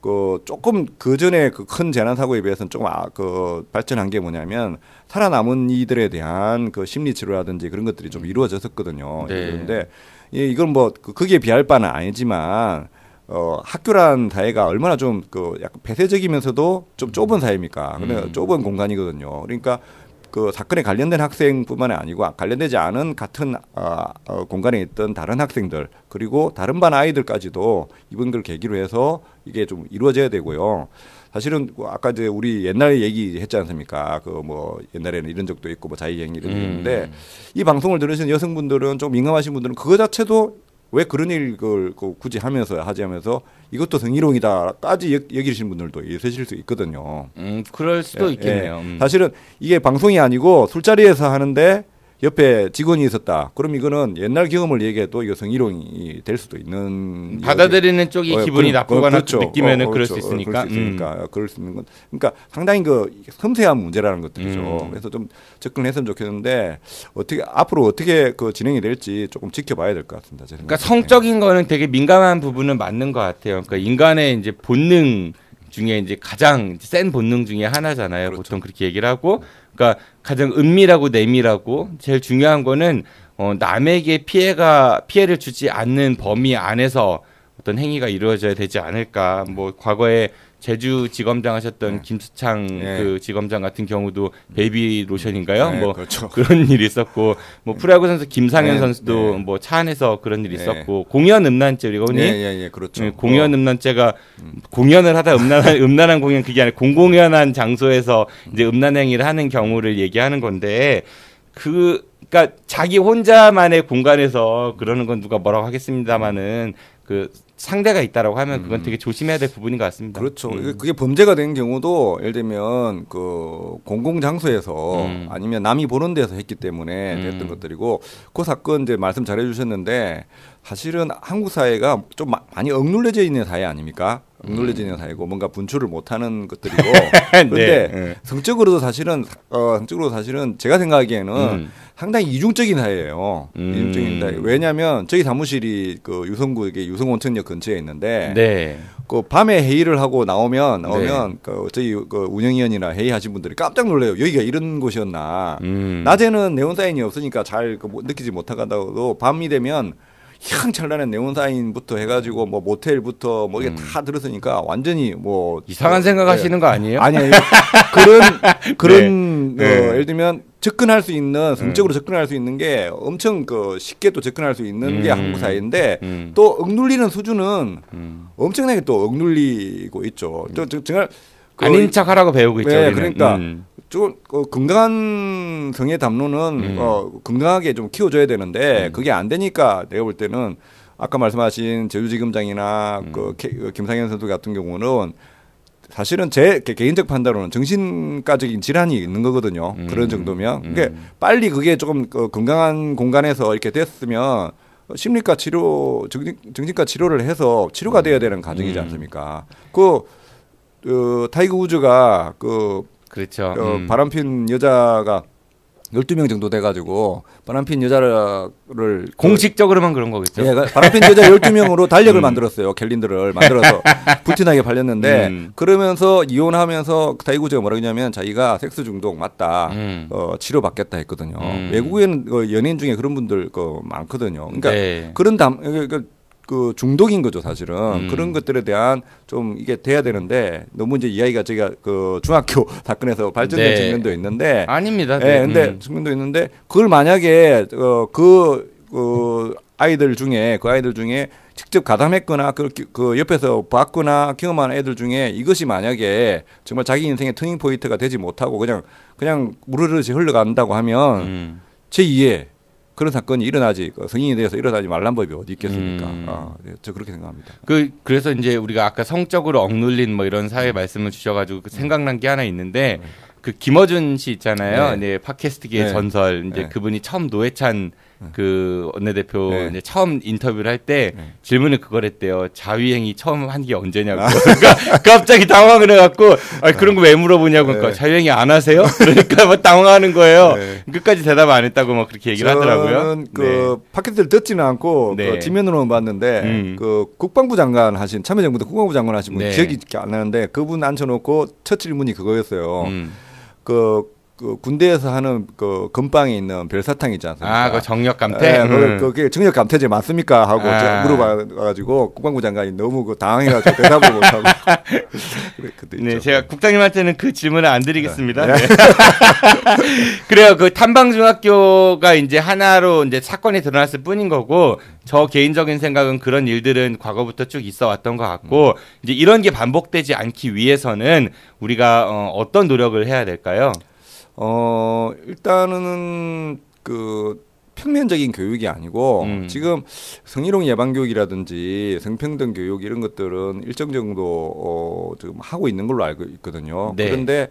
그 조금 그 전에 그 큰 재난 사고에 비해서는 조금 그 발전한 게 뭐냐면 살아남은 이들에 대한 그 심리 치료라든지 그런 것들이 좀 이루어졌었거든요. 네. 그런데 이건 뭐 거기에 비할 바는 아니지만 학교란 사회가 얼마나 좀 그 약간 폐쇄적이면서도 좀 좁은 사회입니까? 근데 좁은 공간이거든요. 그러니까 그 사건에 관련된 학생뿐만 아니고 관련되지 않은 같은 공간에 있던 다른 학생들 그리고 다른 반 아이들까지도 이번 걸 계기로 해서 이게 좀 이루어져야 되고요. 사실은 아까 이제 우리 옛날 얘기했지 않습니까? 그 뭐 옛날에는 이런 적도 있고 뭐 자의행위 이런 게 있는데 이 방송을 들으시는 여성분들은 좀 민감하신 분들은 그거 자체도 왜 그런 일을 굳이 하면서 이것도 성희롱이다까지 여기시는 분들도 있으실 수 있거든요. 그럴 수도 예, 있겠네요. 예. 사실은 이게 방송이 아니고 술자리에서 하는데 옆에 직원이 있었다. 그럼 이거는 옛날 경험을 얘기해도 이거 성희롱이 될 수도 있는 받아들이는 쪽이 기분이 나쁘거나 그렇죠. 느끼면은 그럴 그렇죠. 수 있으니까. 그럴 수 있는 건 그러니까 상당히 그 섬세한 문제라는 것들이죠. 그래서 좀 접근했으면 좋겠는데 앞으로 어떻게 그 진행이 될지 조금 지켜봐야 될 것 같습니다. 그러니까 성적인 거는 되게 민감한 부분은 맞는 것 같아요. 그러니까 인간의 이제 본능 중에 이제 가장 센 본능 중에 하나잖아요. 그렇죠. 보통 그렇게 얘기를 하고, 그러니까 가장 은밀하고 내밀하고 제일 중요한 거는 남에게 피해를 주지 않는 범위 안에서 어떤 행위가 이루어져야 되지 않을까. 뭐 과거에 제주지검장 하셨던 김수창 그 지검장 같은 경우도 베이비 로션인가요? 뭐 그렇죠. 그런 일이 있었고, 뭐 프로야구 선수 김상현 선수도 뭐 차 안에서 그런 일이 있었고, 공연 음란죄 우리가 흔히 그렇죠. 공연 음란죄가 공연을 하다 음란한 공연 그게 아니라 공공연한 장소에서 이제 음란 행위를 하는 경우를 얘기하는 건데 그러니까 자기 혼자만의 공간에서 그러는 건 누가 뭐라고 하겠습니다마는 그 상대가 있다라고 하면 그건 되게 조심해야 될 부분인 것 같습니다. 그렇죠. 그게 범죄가 된 경우도 예를 들면 그 공공장소에서 아니면 남이 보는 데서 했기 때문에 됐던 것들이고 그 사건 이제 말씀 잘해 주셨는데 사실은 한국 사회가 좀 많이 억눌려져 있는 사회 아닙니까? 억눌려져 있는 사회고 뭔가 분출을 못하는 것들이고 그런데 성적으로도 사실은 제가 생각하기에는 상당히 이중적인 사회예요. 이중적인 사회. 왜냐하면 저희 사무실이 그 유성구역의 유성온천역 근처에 있는데 그 밤에 회의를 하고 나오면 그 저희 그 운영위원이나 회의하신 분들이 깜짝 놀래요. 여기가 이런 곳이었나. 낮에는 네온 사인이 없으니까 잘 느끼지 못하다가도 밤이 되면 희망찬란한 네온 사인부터 해가지고 뭐 모텔부터 뭐 이게 다 들었으니까 완전히 뭐 이상한 생각하시는 거 아니에요? 아니에요. 그런 예를 들면 접근할 수 있는 성적으로 접근할 수 있는 게 엄청 그 쉽게 또 접근할 수 있는 게 한국 사회인데 또 억눌리는 수준은 엄청나게 또 억눌리고 있죠. 정말 아닌 척하라고 배우고 있죠. 네, 그러니까 좀 건강한 성의 담론은 건강하게 좀 키워줘야 되는데 그게 안 되니까 내가 볼 때는 아까 말씀하신 제주지검장이나 그 김상현 선수 같은 경우는 사실은 제 개인적 판단으로는 정신과적인 질환이 있는 거거든요. 그런 정도면. 그러니까 빨리 그게 조금 건강한 공간에서 이렇게 됐으면 심리과 치료, 정신과 치료를 해서 치료가 돼야 되는 과정이지 않습니까? 타이거 우즈가 그렇죠. 바람핀 여자가 12명 정도 돼가지고 바람핀 여자를 공식적으로만 그런 거겠죠. 예, 바람핀 여자 12명으로 달력을 만들었어요. 캘린더를 만들어서 부티나게 팔렸는데 그러면서 이혼하면서 타이거 우즈가 뭐라고 했냐면 자기가 섹스 중독 맞다. 치료받겠다 했거든요. 외국에는 연예인 중에 그런 분들 많거든요. 그러니까 그런 그 중독인 거죠, 사실은. 그런 것들에 대한 좀 이게 돼야 되는데 너무 이제 이야기가 제가 그 중학교 사건에서 발전된 측면도 있는데 아닙니다. 근데 측면도 있는데 그걸 만약에 그 아이들 중에 직접 가담했거나 그 옆에서 봤거나 경험한 애들 중에 이것이 만약에 정말 자기 인생의 터닝 포인트가 되지 못하고 그냥 무르르시 흘러간다고 하면 제 2에 그런 사건이 성인이 되어서 일어나지 말란 법이 어디 있겠습니까? 저 그렇게 생각합니다. 그래서 이제 우리가 아까 성적으로 억눌린 뭐 이런 사회 말씀을 주셔가지고 생각난 게 하나 있는데 그 김어준 씨 있잖아요. 네, 팟캐스트계의 전설. 이제 그분이 처음 노회찬 그 원내대표 네. 이제 처음 인터뷰를 할 때 네. 질문을 그걸 했대요. 자유행위 처음 한 게 언제냐고. 그러니까 갑자기 당황을 해갖고 그런 거 왜 물어보냐고. 그러니까 네. 자유행위 안 하세요? 그러니까 뭐 당황하는 거예요. 네. 끝까지 대답 안 했다고 막 그렇게 얘기를 하더라고요. 저는 그 팟캐스트를 듣지는 않고 네. 그 지면으로만 봤는데 그 국방부 장관 하신 참여정부 때 국방부 장관 하신 분 네. 기억이 안 나는데 그분 앉혀놓고 첫 질문이 그거였어요. 그 군대에서 하는 그 건빵에 있는 별사탕 있지 않습니까? 그 정력 감퇴. 네, 그게 정력 감퇴제 맞습니까? 하고 물어봐가지고 국방부 장관이 너무 그 당황해가지고 대답을 못하고. 네, 제가 국장님한테는 그 질문을 안 드리겠습니다. 네. 그래요. 그 탐방중학교가 이제 하나로 이제 사건이 드러났을 뿐인 거고, 저 개인적인 생각은 그런 일들은 과거부터 쭉 있어 왔던 것 같고, 이제 이런 게 반복되지 않기 위해서는 우리가 어떤 노력을 해야 될까요? 일단은 그 평면적인 교육이 아니고 지금 성희롱 예방 교육이라든지 성평등 교육 이런 것들은 일정 정도 지금 하고 있는 걸로 알고 있거든요. 네. 그런데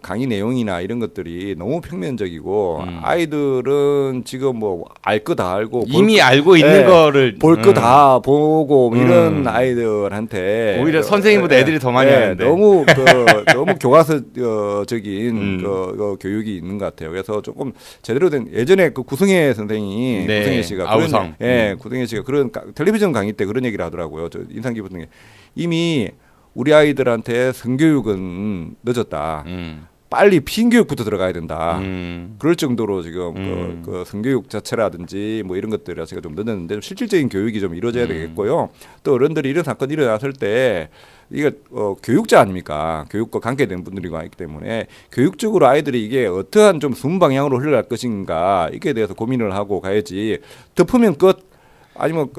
강의 내용이나 이런 것들이 너무 평면적이고 아이들은 지금 뭐 알 거 다 알고 이미 알고 있는 거를 볼 거 다 보고 이런 아이들한테 오히려 선생님보다 애들이 더 많이 하는데 너무 너무 교과서적인 그 교육이 있는 것 같아요. 그래서 조금 제대로 된 예전에 그 구승혜 선생이 네. 구승혜 씨가 아우성. 구승혜 씨가 그런 텔레비전 강의 때 그런 얘기를 하더라고요. 저 인상 깊었던 게 이미 우리 아이들한테 성교육은 늦었다. 빨리 피임교육부터 들어가야 된다. 그럴 정도로 지금 그 성교육 자체라든지 뭐 이런 것들이 제가 좀 늦었는데 실질적인 교육이 좀 이루어져야 되겠고요. 또 어른들이 이런 사건이 일어났을 때 이게 교육자 아닙니까? 교육과 관계된 분들이 있기 때문에 교육적으로 아이들이 이게 어떠한 좀 순 방향으로 흘러갈 것인가 이게 대해서 고민을 하고 가야지 덮으면 끝. 아니면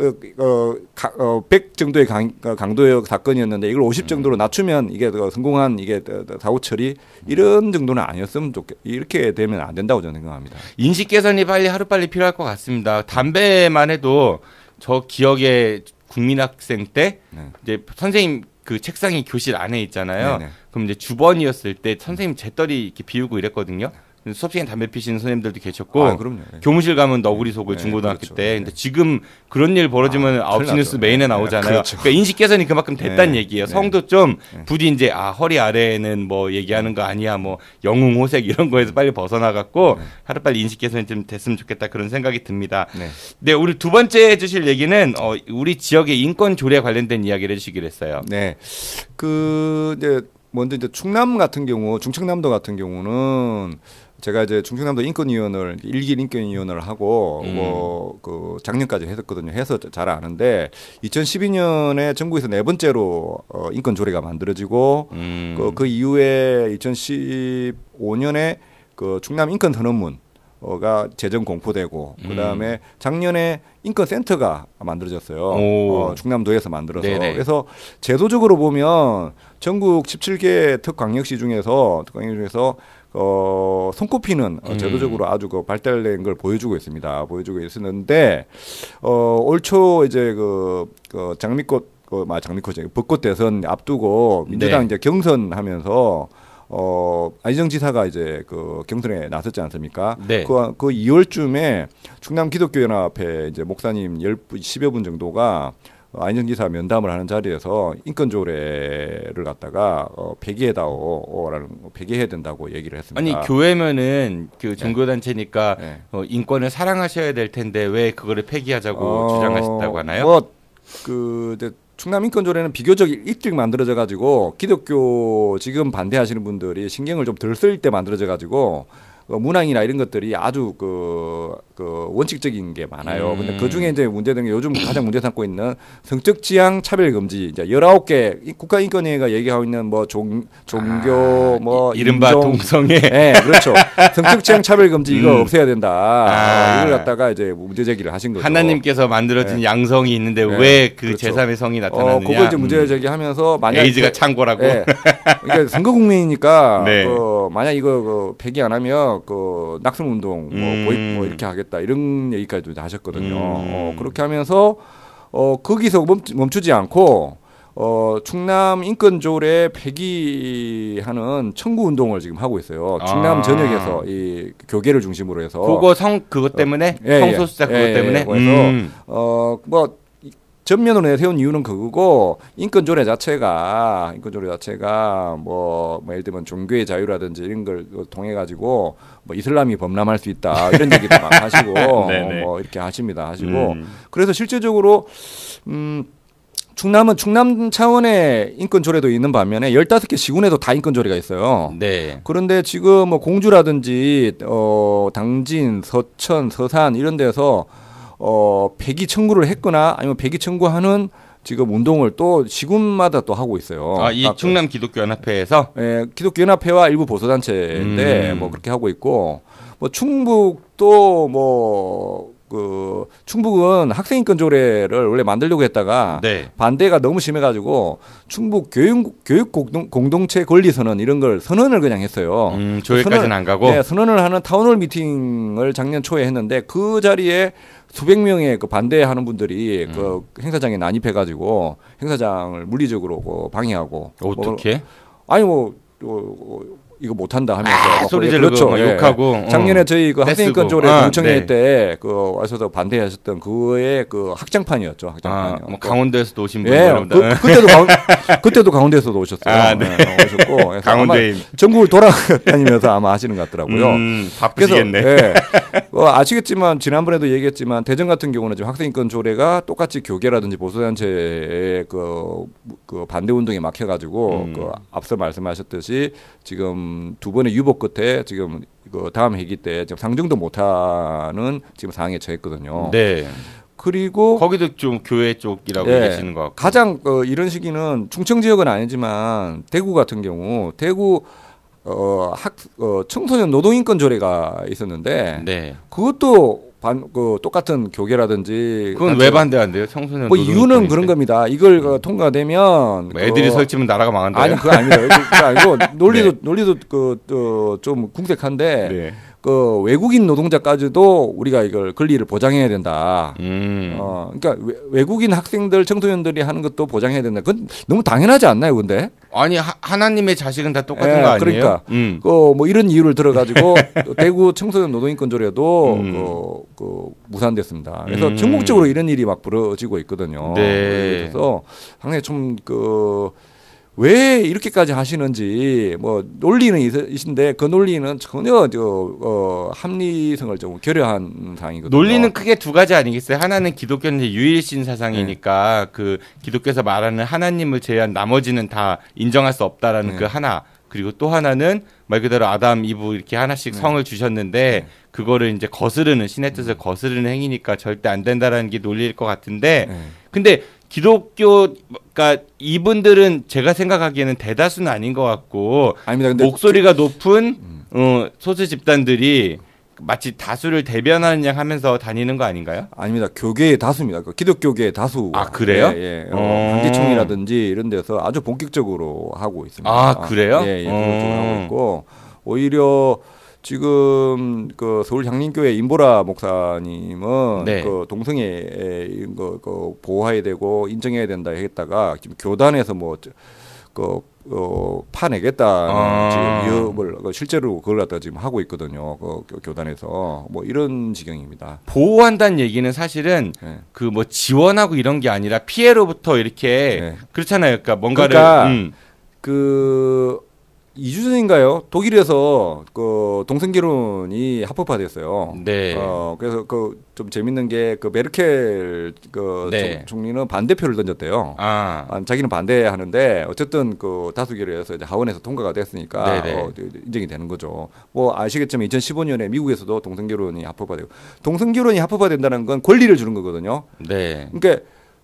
100 정도의 강도의 사건이었는데 이걸 50 정도로 낮추면 이게 성공한 이게 사고 처리 이런 정도는 아니었으면 이렇게 되면 안 된다고 저는 생각합니다. 인식 개선이 하루빨리 필요할 것 같습니다. 담배만 해도 저 기억에 국민학생 때 이제 선생님 그 책상이 교실 안에 있잖아요. 네네. 그럼 이제 주번이었을 때 선생님 재떨이 이렇게 비우고 이랬거든요. 수업 시간에 담배 피시는 선생님들도 계셨고 그럼요. 교무실 가면 너구리 속을 중고등학교 그렇죠. 때. 근데 지금 그런 일 벌어지면 9시 뉴스 메인에 나오잖아요. 그렇죠. 그러니까 인식 개선이 그만큼 됐다는 얘기예요. 성도 좀 네. 부디 이제 허리 아래에는 뭐 얘기하는 거 아니야. 뭐 영웅 호색 이런 거에서 빨리 벗어나갖고 하루빨리 인식 개선이 좀 됐으면 좋겠다 그런 생각이 듭니다. 네, 우리 두 번째 해주실 얘기는 우리 지역의 인권 조례 관련된 이야기를 해주시기로 했어요. 네, 그 이제 먼저 이제 충남 같은 경우, 중청남도 같은 경우는 제가 이제 중청남도 인권위원을 1기 인권위원을 하고 뭐 그 작년까지 했었거든요. 해서 잘 아는데 2012년에 전국에서 네 번째로 인권 조례가 만들어지고 그 이후에 2015년에 그 충남 인권 선언문가 제정 공포되고 그다음에 작년에 인권센터가 만들어졌어요. 충남도에서 만들어서. 네네. 그래서 제도적으로 보면 전국 17개 특광역시 중에서 손꼽히는 제도적으로 아주 그 발달된 걸 보여주고 있습니다. 보여주고 있었는데 올 초 이제 그 장미꽃 벚꽃 대선 앞두고 민주당 이제 경선하면서 안희정 지사가 이제 그 경선에 나섰지 않습니까? 네. 그 2월쯤에 충남 기독교연합회 이제 목사님 10여 분 정도가 안희정 지사 면담을 하는 자리에서 인권 조례를 갖다가 폐기해야 된다고 얘기를 했습니다. 아니 교회면은 그 종교 단체니까 인권을 사랑하셔야 될 텐데 왜 그거를 폐기하자고 주장하셨다고 하나요? 뭐 이제 충남 인권 조례는 비교적 일찍 만들어져 가지고 기독교 지금 반대하시는 분들이 신경을 좀 덜 쓸 때 만들어져 가지고 문항이나 이런 것들이 아주 그 원칙적인 게 많아요. 근데 그 중에 이제 문제된 게 요즘 가장 문제 삼고 있는 성적 지향 차별 금지 이제 19개 국가인권위가 얘기하고 있는 뭐 종교 뭐 이른바 동성애. 네, 그렇죠. 성적 지향 차별 금지 이거 없애야 된다. 이걸 갖다가 이제 문제 제기를 하신 거죠. 하나님께서 만들어진 양성이 있는데 왜 그 그렇죠. 제3의 성이 나타나느냐. 그거 이제 문제 제기하면서 만약 에이즈가 창고라고. 그러니까 선거 국민이니까 네. 만약 이거 폐기 안 하면 그 낙선 운동 보입 뭐 이렇게 하겠다 이런 얘기까지도 하셨거든요. 그렇게 하면서 거기서 멈추지 않고 충남 인권조례 폐기하는 청구 운동을 지금 하고 있어요. 충남 전역에서 이 교계를 중심으로 해서. 그것 때문에 성소수자 그것 때문에. 그래서 뭐 전면으로 내세운 이유는 그거고 인권조례 자체가 뭐 예를 들면 종교의 자유라든지 이런 걸 통해 가지고 뭐 이슬람이 범람할 수 있다 이런 얘기도 막 하시고 뭐 이렇게 하시고 그래서 실제적으로 충남은 충남 차원의 인권조례도 있는 반면에 15개 시군에도 다 인권조례가 있어요. 네. 그런데 지금 뭐 공주라든지 당진, 서천, 서산 이런 데서 폐기 청구를 했거나 아니면 폐기 청구하는 지금 운동을 또 시군마다 또 하고 있어요. 이 충남 기독교연합회에서? 예, 기독교연합회와 일부 보수단체인데 뭐 그렇게 하고 있고 뭐 충북도 충북은 학생인권조례를 원래 만들려고 했다가 반대가 너무 심해가지고 충북 교육 공동체 권리선언 이런 걸 선언을 그냥 했어요. 조회까지는 안 가고? 네, 선언을 하는 타운홀 미팅을 작년 초에 했는데 그 자리에 수백 명의 그 반대하는 분들이 그 행사장에 난입해가지고 행사장을 물리적으로 방해하고. 어떻게? 이거 못한다 하면서 소리 지르고 그렇죠. 욕하고 작년에 저희 그 학생인권조례 공청회 때 그 와셔서 반대하셨던 그의 그 확장판이었죠. 확장판이요. 뭐 강원도에서도 오신 분들 그때도 강원도에서도 오셨어요. 오셨고 강원도에 전국을 돌아다니면서 아마 하시는 것 같더라고요. 바쁘시겠네. 그래서 아시겠지만 지난번에도 얘기했지만 대전 같은 경우는 지금 학생인권조례가 똑같이 교계라든지 보수단체의 그 반대 운동에 막혀가지고 그 앞서 말씀하셨듯이 지금 두 번의 유보 끝에 지금 그 다음 회기 때 지금 상정도 못하는 지금 상황에 처했거든요. 네. 그리고 거기도 좀 교회 쪽이라고 얘기하시는 것 같고. 가장 이런 시기는 충청 지역은 아니지만 대구 같은 경우 청소년 노동인권 조례가 있었는데 그것도 똑같은 교계라든지 그건 왜 반대한대요? 청소년 뭐 이유는 그런 겁니다. 이걸 통과되면 애들이 설치면 나라가 망한다요? 아니 그거 아닙니다. 그거 아니고 논리도 좀 궁색한데 그 외국인 노동자까지도 우리가 이걸 권리를 보장해야 된다. 그러니까 외국인 학생들 청소년들이 하는 것도 보장해야 된다. 그건 너무 당연하지 않나요, 근데? 아니 하나님의 자식은 다 똑같은 거 아니에요? 그러니까 뭐 이런 이유를 들어가지고 대구 청소년 노동인권 조례도 무산됐습니다. 그래서 전국적으로 이런 일이 막 벌어지고 있거든요. 그래서 상당히 좀 왜 이렇게까지 하시는지 뭐 논리는 있으신데 그 논리는 전혀 합리성을 좀 결여한 상황이거든요. 논리는 크게 두 가지 아니겠어요? 하나는 기독교는 이제 유일신 사상이니까 그 기독교에서 말하는 하나님을 제외한 나머지는 다 인정할 수 없다라는 그 하나. 그리고 또 하나는 말 그대로 아담, 이브 이렇게 하나씩 성을 주셨는데 그거를 이제 거스르는 신의 뜻을 거스르는 행위니까 절대 안 된다라는 게 논리일 것 같은데 근데 그러니까 이분들은 제가 생각하기에는 대다수는 아닌 것 같고 아닙니다. 근데 목소리가 높은 소수 집단들이 마치 다수를 대변하는 양 하면서 다니는 거 아닌가요? 아닙니다. 교계의 다수입니다. 기독교계의 다수. 아 그래요? 한기총이라든지 이런 데서 아주 본격적으로 하고 있습니다. 그래요? 본격적으로 하고 있고 오히려 지금 그 서울 향림교회 임보라 목사님은 그 동성애 보호해야 되고 인정해야 된다 했다가 지금 교단에서 파내겠다는 지금 위협을 실제로 그걸 갖다 지금 하고 있거든요. 그 교단에서 뭐 이런 지경입니다. 보호한다는 얘기는 사실은 그 뭐 지원하고 이런 게 아니라 피해로부터 이렇게 그렇잖아요. 그러니까 뭔가를 그 2주 전인가요? 독일에서 그 동성결혼이 합법화됐어요. 그래서 좀 재밌는 게 그 메르켈 총리는 반대표를 던졌대요. 자기는 반대하는데 어쨌든 그 다수결에서 이제 하원에서 통과가 됐으니까 인정이 되는 거죠. 뭐 아시겠지만 2015년에 미국에서도 동성결혼이 합법화되고 동성결혼이 합법화된다는 건 권리를 주는 거거든요. 그러니까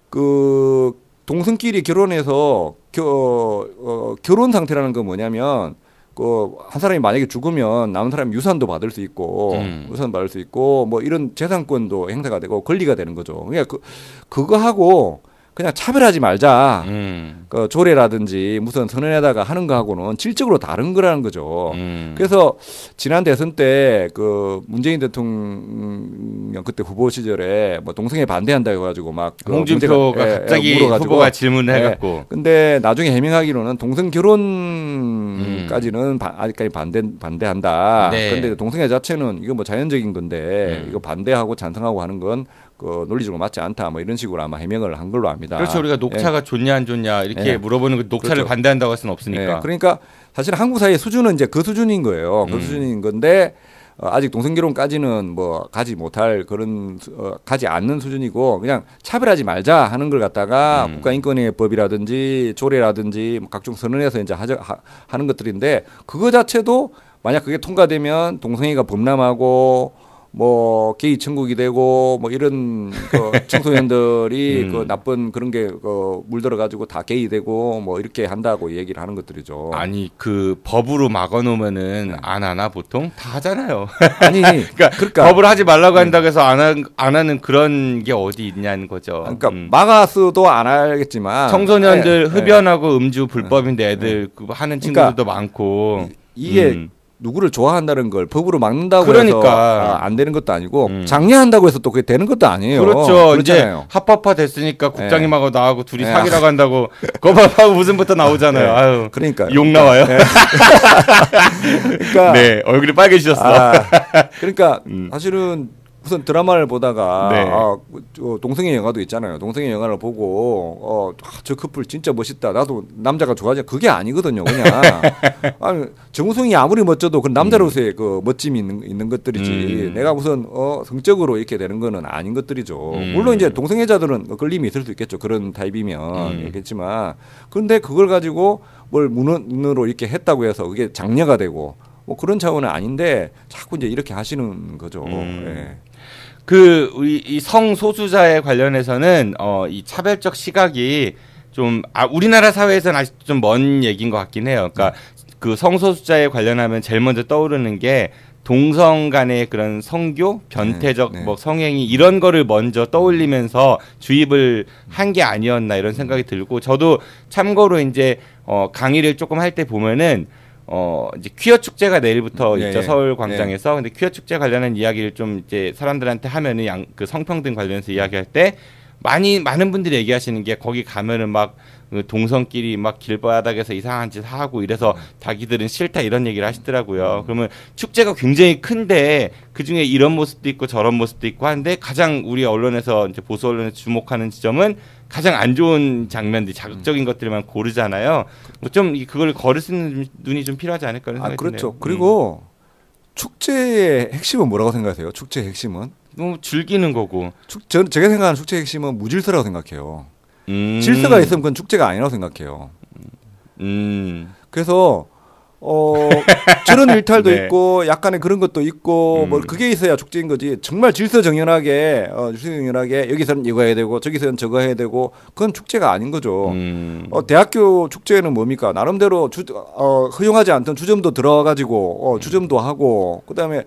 그 동성끼리 결혼해서 결혼 상태라는 건 뭐냐면 한 사람이 만약에 죽으면 남은 사람이 유산도 받을 수 있고 유산 받을 수 있고 뭐 이런 재산권도 행사가 되고 권리가 되는 거죠. 그러니까 그거하고 그냥 차별하지 말자. 그 조례라든지 무슨 선언에다가 하는 거하고는 질적으로 다른 거라는 거죠. 그래서 지난 대선 때 그 문재인 대통령 그때 후보 시절에 뭐 동성애 반대한다 해가지고 막 홍준표가 갑자기 후보가 질문을 해갖고. 근데 나중에 해명하기로는 동성 결혼까지는 아직까지 반대한다. 네. 그런데 동성애 자체는 이거 뭐 자연적인 건데 이거 반대하고 찬성하고 하는 건 그 논리적으로 맞지 않다. 뭐 이런 식으로 아마 해명을 한 걸로 압니다. 그렇죠. 우리가 녹차가 좋냐 안 좋냐 이렇게 물어보는 거 녹차를 그렇죠. 반대한다고 할 수는 없으니까. 그러니까 사실 한국 사회의 수준은 이제 그 수준인 거예요. 그 수준인 건데 아직 동성결혼까지는 뭐 가지 못할 그런 가지 않는 수준이고 그냥 차별하지 말자 하는 걸 갖다가 국가인권위법이라든지 조례라든지 뭐 각종 선언에서 이제 하는 것들인데 그거 자체도 만약 그게 통과되면 동성애가 범람하고 뭐 게이 천국이 되고 뭐 이런 그 청소년들이 그 나쁜 그런 게 물들어 가지고 다 게이 되고 뭐 이렇게 한다고 얘기를 하는 것들이죠. 아니 그 법으로 막아놓으면은 안 하나 보통 다 하잖아요. 아니 그러니까 법을 하지 말라고 한다고 해서 안 하는 그런 게 어디 있냐는 거죠. 그러니까 막아서도 안 하겠지만 청소년들 흡연하고 음주 불법인데 애들 그거 하는 친구들도 많고 이게 누구를 좋아한다는 걸 법으로 막는다고 그러니까. 해서 안 되는 것도 아니고 장려한다고 해서 또 그게 되는 것도 아니에요. 그렇죠. 그렇잖아요. 이제 합법화 됐으니까 국장님하고 나하고 둘이 사귀라고 한다고 거법하고 무슨부터 나오잖아요. 아유, 그러니까 욕 나와요. 그러니까 네, 얼굴이 빨개지셨어. 그러니까 사실은 우선 드라마를 보다가 네. 동성애 영화도 있잖아요. 동성애 영화를 보고 저 커플 진짜 멋있다. 나도 남자가 좋아하지. 그게 아니거든요. 그냥 아니, 정우성이 아무리 멋져도 그 남자로서의 그 멋짐이 있는 것들이지. 내가 우선 성적으로 이렇게 되는 거는 아닌 것들이죠. 물론 이제 동성애자들은 끌림이 있을 수 있겠죠. 그런 타입이면 있겠지만 그런데 그걸 가지고 뭘 문으로 이렇게 했다고 해서 그게 장려가 되고 뭐 그런 차원은 아닌데 자꾸 이제 이렇게 하시는 거죠. 예. 그 우리 이 성소수자에 관련해서는 이 차별적 시각이 좀 우리나라 사회에서는 아직 좀 먼 얘기인 것 같긴 해요. 그러니까 그 성소수자에 관련하면 제일 먼저 떠오르는 게 동성 간의 그런 성교, 변태적 뭐 성행위 이런 거를 먼저 떠올리면서 주입을 한 게 아니었나 이런 생각이 들고 저도 참고로 이제 강의를 조금 할 때 보면은 이제 퀴어 축제가 내일부터 있죠. 서울 광장에서. 근데 퀴어 축제 관련한 이야기를 좀 이제 사람들한테 하면은 그 성평등 관련해서 이야기할 때 많은 분들이 얘기하시는 게 거기 가면은 막 동성끼리 막 길바닥에서 이상한 짓 하고 이래서 자기들은 싫다 이런 얘기를 하시더라고요. 그러면 축제가 굉장히 큰데 그 중에 이런 모습도 있고 저런 모습도 있고 한데 가장 우리 언론에서 이제 보수 언론에서 주목하는 지점은 가장 안 좋은 장면들, 자극적인 것들만 고르잖아요. 좀 그걸 거를 수 있는 눈이 좀 필요하지 않을까 그런 생각이 드네요. 그렇죠. 그리고 축제의 핵심은 뭐라고 생각하세요? 축제의 핵심은? 즐기는 거고. 제가 생각하는 축제의 핵심은 무질서라고 생각해요. 질서가 있으면 그건 축제가 아니라고 생각해요. 그래서 저런 일탈도 있고 약간의 그런 것도 있고 뭐 그게 있어야 축제인 거지. 정말 질서정연하게 여기서는 이거 해야 되고 저기서는 저거 해야 되고 그건 축제가 아닌 거죠. 대학교 축제는 뭡니까? 나름대로 허용하지 않던 주점도 들어가지고 주점도 하고 그다음에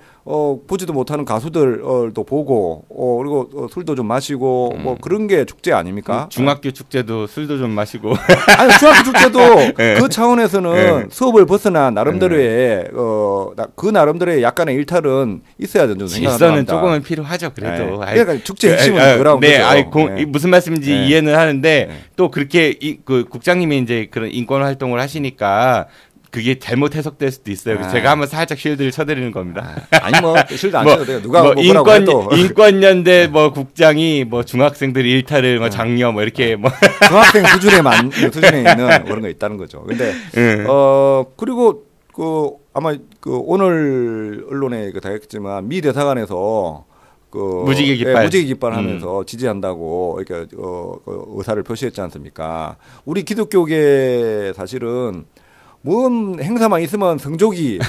보지도 못하는 가수들도 보고 그리고 술도 좀 마시고 뭐 그런 게 축제 아닙니까? 중학교 축제도 술도 좀 마시고 아니 중학교 축제도 그 차원에서는 수업을 벗어나 나름대로의 그 나름대로의 약간의 일탈은 있어야 된다고 생각합니다. 질서는 조금은 필요하죠. 그래도 그러니까 축제 핵심은 그거라고 거죠. 무슨 말씀인지 이해는 하는데 또 그렇게 그 국장님이 이제 그런 인권 활동을 하시니까 그게 잘못 해석될 수도 있어요. 그래서 제가 한번 살짝 쉴드를 쳐드리는 겁니다. 아니 뭐 쉴드 안 쳐도 돼요. 누가 뭐 인권연대 뭐 국장이 뭐 중학생들 일탈을 뭐 장려 뭐 이렇게 뭐 중학생 수준에 있는 그런 거 있다는 거죠. 근데 그리고 아마 오늘 언론에 다 했지만 미 대사관에서 무지개 깃발 하면서 지지한다고 이렇게 의사를 표시했지 않습니까? 우리 기독교계 사실은 뭔 행사만 있으면 성조기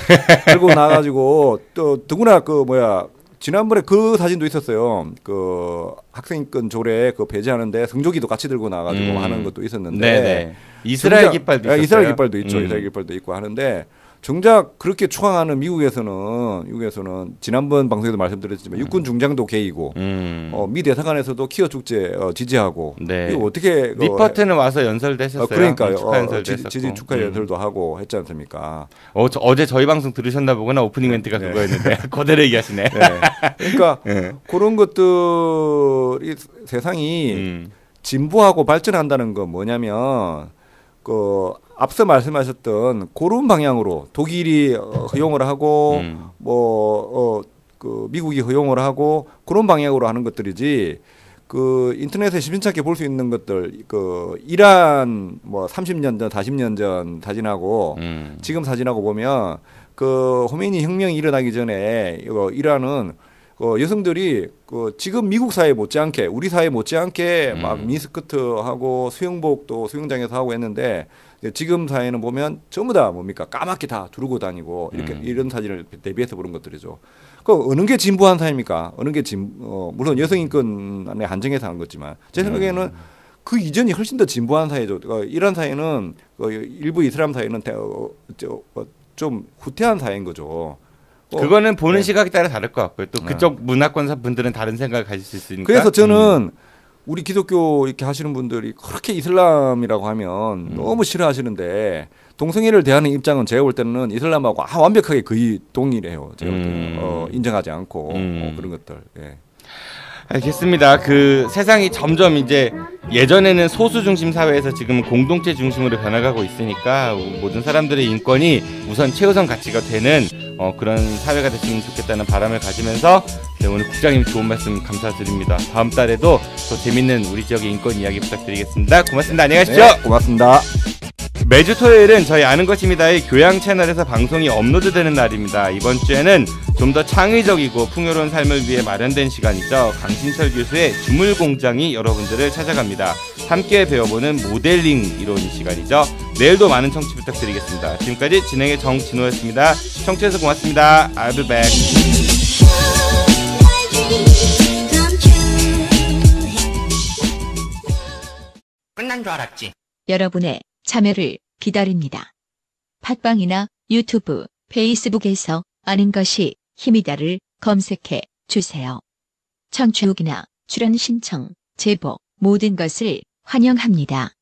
들고 나가지고 또 누구나 지난번에 그 사진도 있었어요. 그 학생인권 조례 배제하는데 성조기도 같이 들고 나가지고 하는 것도 있었는데 이스라엘 깃발도 있었어요. 이스라엘 깃발도 있죠. 이스라엘 깃발도 있고 하는데 정작 그렇게 추앙하는 미국에서는 지난번 방송에도 말씀드렸지만 육군 중장도 개이고 미 대사관에서도 키어 축제 지지하고 네. 이거 어떻게 리퍼트는 와서 연설도 했었어요. 그러니까요. 축하 연설도 지지 축하 연설도 하고 했지 않습니까? 어제 저희 방송 들으셨나 보구나. 오프닝 멘트가 네. 그거였는데 그대로 얘기하시네. 네. 그러니까 네. 그런 것들이 세상이 진보하고 발전한다는 건 뭐냐면 앞서 말씀하셨던 그런 방향으로 독일이 허용을 하고 미국이 허용을 하고 그런 방향으로 하는 것들이지 인터넷에 시민찮게 볼 수 있는 것들 이란 30년 전 40년 전 사진하고 지금 사진하고 보면 호메니 혁명이 일어나기 전에 이란은 여성들이 지금 미국 사회 못지않게 우리 사회 못지않게 막 미니스커트하고 수영복도 수영장에서 하고 했는데 지금 사회는 보면 전부 다 뭡니까 까맣게 다 두르고 다니고 이렇게 이런 사진을 대비해서 보는 것들이죠. 어느 게 진보한 사회입니까? 어느 게 물론 여성 인권에 한정해서 한 거지만 제 생각에는 그 이전이 훨씬 더 진보한 사회죠. 이란 사회는 일부 이슬람 사회는 좀 후퇴한 사회인 거죠. 그거는 보는 시각에 따라 다를 것 같고요. 또 그쪽 문화권 분들은 다른 생각을 가질 수 있으니까. 그래서 저는 우리 기독교 이렇게 하시는 분들이 그렇게 이슬람이라고 하면 너무 싫어하시는데 동성애를 대하는 입장은 제가 볼 때는 이슬람하고 완벽하게 거의 동일해요. 제가 볼 때는 인정하지 않고 그런 것들. 예. 알겠습니다. 세상이 점점 이제 예전에는 소수 중심 사회에서 지금 공동체 중심으로 변화가고 있으니까 모든 사람들의 인권이 우선 최우선 가치가 되는 그런 사회가 됐으면 좋겠다는 바람을 가지면서 오늘 국장님 좋은 말씀 감사드립니다. 다음 달에도 더 재밌는 우리 지역의 인권 이야기 부탁드리겠습니다. 고맙습니다. 안녕히 가십시오. 네, 고맙습니다. 매주 토요일은 저희 아는 것입니다의 교양 채널에서 방송이 업로드되는 날입니다. 이번 주에는 좀 더 창의적이고 풍요로운 삶을 위해 마련된 시간이죠. 강신철 교수의 주물공장이 여러분들을 찾아갑니다. 함께 배워보는 모델링 이론 시간이죠. 내일도 많은 청취 부탁드리겠습니다. 지금까지 진행의 정진호였습니다. 청취해서 고맙습니다. I'll be back. 끝난 줄 알았지. 여러분의 참여를 기다립니다. 팟빵이나 유튜브, 페이스북에서 아는 것이 힘이다를 검색해 주세요. 청취 후기나 출연 신청, 제보 모든 것을 환영합니다.